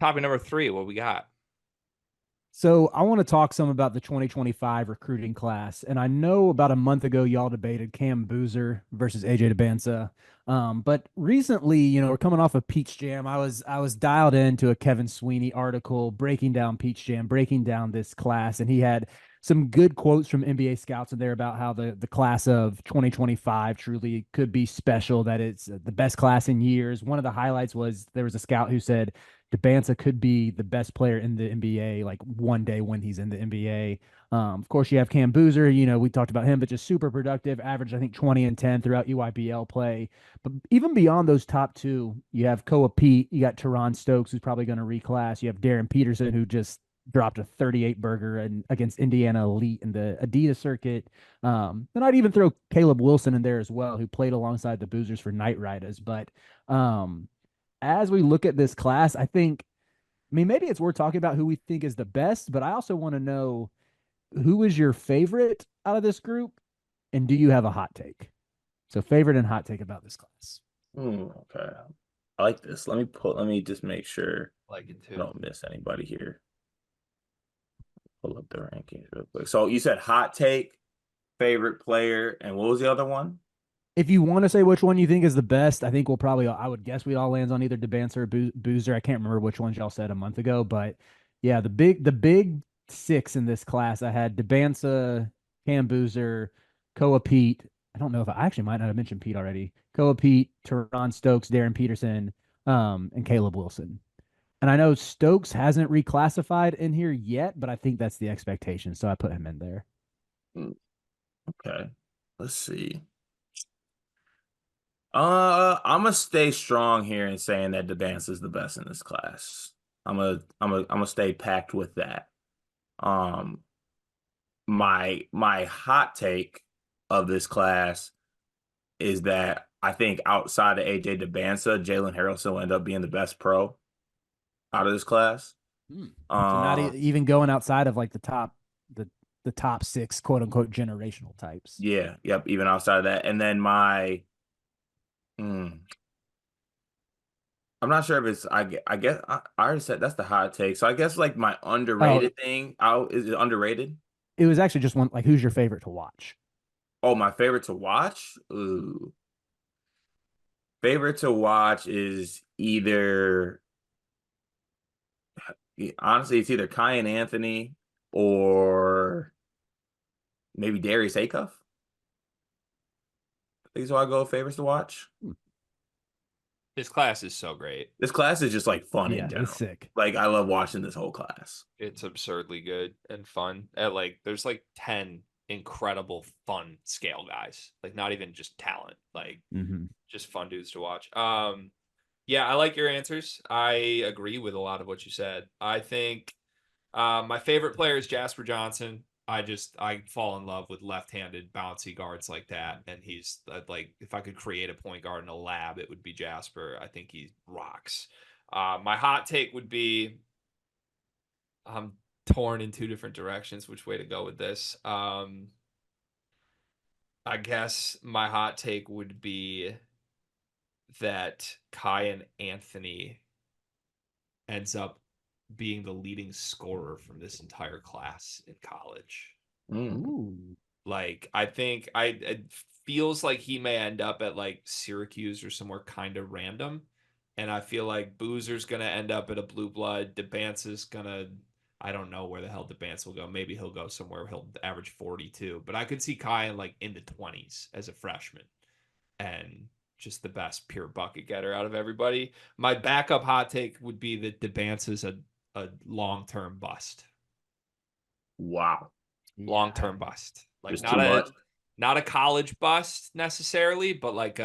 Topic number 3, what we got? So I want to talk some about the 2025 recruiting class. And I know about a month ago y'all debated Cam Boozer versus AJ Dybantsa. But recently, we're coming off of Peach Jam. I was dialed into a Kevin Sweeney article breaking down Peach Jam, breaking down this class, and he had some good quotes from NBA scouts in there about how the class of 2025 truly could be special, that it's the best class in years. One of the highlights was there was a scout who said Dybantsa could be the best player in the NBA like one day when he's in the NBA. Of course, you have Cam Boozer. We talked about him, but just super productive, averaged I think 20 and 10 throughout EYBL play. But even beyond those top two, you have Koa Pete, you got Teron Stokes, who's probably going to reclass. You have Darren Peterson, who just dropped a 38 burger against Indiana Elite in the Adidas circuit. And I'd even throw Caleb Wilson in there as well, who played alongside the Boozers for Night Riders. But as we look at this class, I mean, maybe it's worth talking about who we think is the best, but I also want to know who is your favorite out of this group, and do you have a hot take? So, favorite and hot take about this class. Okay. I like this. Let me just make sure Like it I too. don't miss anybody here. Pull up the rankings real quick. So you said hot take, favorite player, and what was the other one? If you want to say which one you think is the best, I think I would guess we all lands on either Debance or Boozer. I can't remember which ones y'all said a month ago, but yeah, the big six in this class, I had Debance, Cam Boozer, Koa Pete. I don't know if I actually might not have mentioned Pete already. Koa Pete, Teron Stokes, Darren Peterson, and Caleb Wilson. And I know Stokes hasn't reclassified in here yet, but I think that's the expectation. So I put him in there. Hmm, Okay. Let's see. I'm gonna stay strong here in saying that the dance is the best in this class. I'm gonna stay packed with that. Um, my hot take of this class is that I think outside of AJ Dybantsa, Jalen Harrelson will end up being the best pro out of this class. Hmm. So not Um, even going outside of like the the top six quote unquote generational types. yeah, yep, even outside of that. And then mm, I'm not sure if it's, I guess, I already said that's the hot take. So I guess like my Oh, underrated thing, out is it underrated? it was actually just one like who's your favorite to watch? Oh, my favorite to watch? Ooh. Favorite to watch is either, honestly, it's either Kai and Anthony or maybe Darius Acuff. I think so. I go favorites to watch. Hmm. This class is so great. This class is just like fun in Yeah, it's general. sick. Like I love watching this whole class. It's absurdly good and fun. There's like 10 incredible fun scale guys. Like not even just talent, like Hmm. just fun dudes to watch. Yeah, I like your answers. I agree with a lot of what you said. I think my favorite player is Jasper Johnson. I fall in love with left-handed bouncy guards like that, and he's like if I could create a point guard in a lab, it would be Jasper. I think he rocks. My hot take would be I'm torn in two different directions. Which way to go with this? I guess my hot take would be that Kai and Anthony ends up being the leading scorer from this entire class in college. Mm. Ooh. Like I think it feels like he may end up at like Syracuse or somewhere kind of random. And I feel like Boozer's gonna end up at a blue blood. Debance is gonna I don't know where the hell Debance will go. Maybe he'll go somewhere where he'll average 42. But I could see Kai in like in the 20s as a freshman and just the best pure bucket getter out of everybody. My backup hot take would be that Debance is a long term bust. Wow. Long Yeah. term bust. Like Just too much. not a college bust necessarily, but like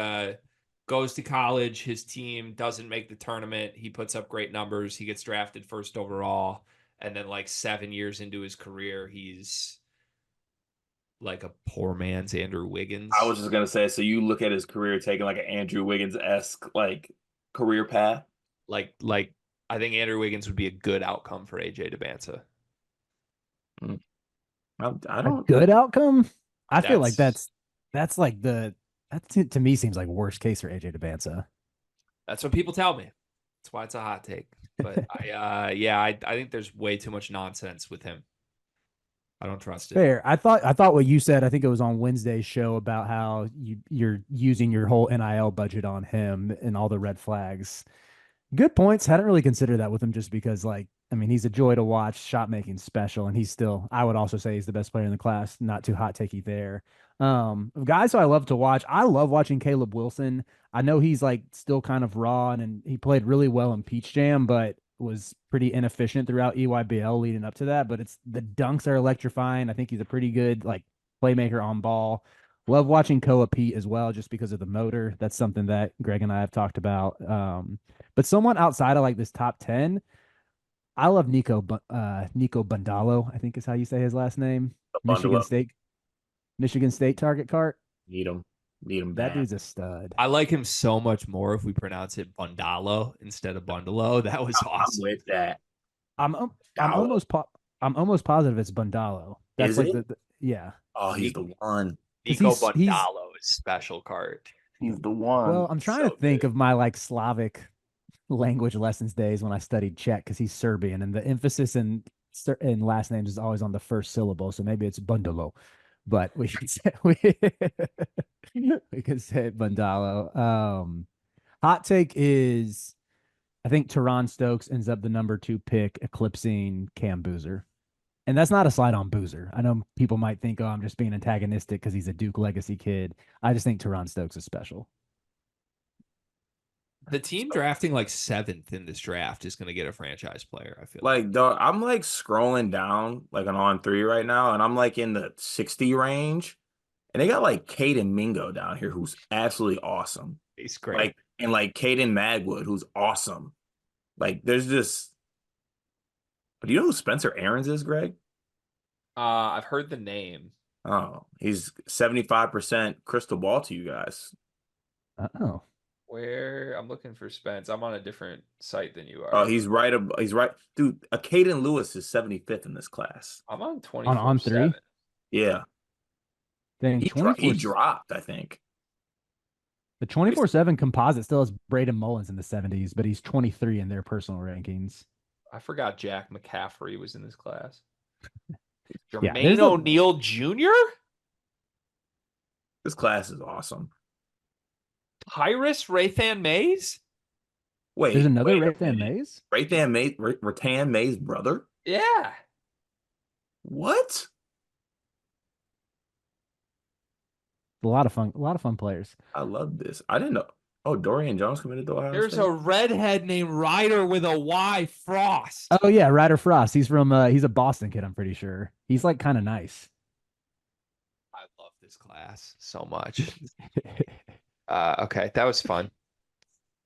goes to college, his team doesn't make the tournament, he puts up great numbers, he gets drafted first overall, and then like 7 years into his career, he's like a poor man's Andrew I Wiggins. was just gonna say, so you look at his career taking like an Andrew Wiggins-esque like career path. Like I think Andrew Wiggins would be a good outcome for AJ Dybantsa. Mm. I A don't. good outcome? I feel like That's that's like that to me seems like worst case for AJ Dybantsa. that's what people tell me. That's why it's a hot take. But I think there's way too much nonsense with him. I don't trust it. Fair. I thought what you said, I think it was on Wednesday's show about how you're using your whole NIL budget on him and all the red flags. Good points. Hadn't really considered that with him just because, like, I mean, he's a joy to watch, shot making special, and he's still, I would also say he's the best player in the class. Not too hot takey there. Guys who I love to watch, I love watching Caleb Wilson. I know he's like still kind of raw and he played really well in Peach Jam, but was pretty inefficient throughout EYBL leading up to that. But it's the dunks are electrifying. I think he's a pretty good like playmaker on ball. Love watching Koa Pete as well, just because of the motor. That's something that Greg and I have talked about. But someone outside of like this top 10, I love Nico Bandalo, I think is how you say his last name. The bundle Michigan up. State, Michigan State target cart. Need him. Need him That bad. dude's a stud. I like him so much more if we pronounce it Bundalo instead of Bundalo. That was I'm awesome. with that. I'm Bandalo. I'm almost positive it's Bandalo. That's Is like it? yeah. Oh, he's the one. Nico he's Bundalo is special card. He's the one. Well, I'm trying So to think good. of my like Slavic language lessons days when I studied Czech because he's Serbian and the emphasis in last names is always on the first syllable. So maybe it's Bundalo, but we can say we can say Bundalo. Hot take is I think Teron Stokes ends up the number 2 pick, eclipsing Cam Boozer. And that's not a slide on Boozer. I know people might think, oh, I'm just being antagonistic because he's a Duke legacy kid. I just think Teron Stokes is special. The team drafting like 7th in this draft is going to get a franchise player, I feel Like, dog, I'm like scrolling down like an On3 right now, and I'm like in the 60 range. And they got like Caden Mingo down here, who's absolutely awesome. he's great. Like, and like Caden Magwood, who's awesome. Like, there's just. But do you know who Spencer Aarons is, Greg? I've heard the name. Oh, he's 75% crystal ball to you guys. Oh. Where I'm looking for Spence. I'm on a different site than you are. Oh, he's right. He's right. Dude, Caden Lewis is 75th in this class. I'm on On 3? 24/7. Yeah. Dang, He dropped, I think. The 24/7 composite still has Braden Mullins in the 70s, but he's 23 in their personal rankings. I forgot Jack McCaffrey was in this class. Yeah, Jermaine O'Neal Jr.? This class is awesome. Tyrus Rathan Mays? Wait, There's another wait a Rathan minute. Mays? Rathan Mays' brother? Yeah. What? A lot of fun players. I love this. I didn't know. Oh, Dorian Jones committed to Ohio There's State? a redhead named Ryder with a Y, Frost. Oh yeah, Ryder Frost. He's from he's a Boston kid, I'm pretty sure. He's like kind of nice. I love this class so much. Okay, that was fun.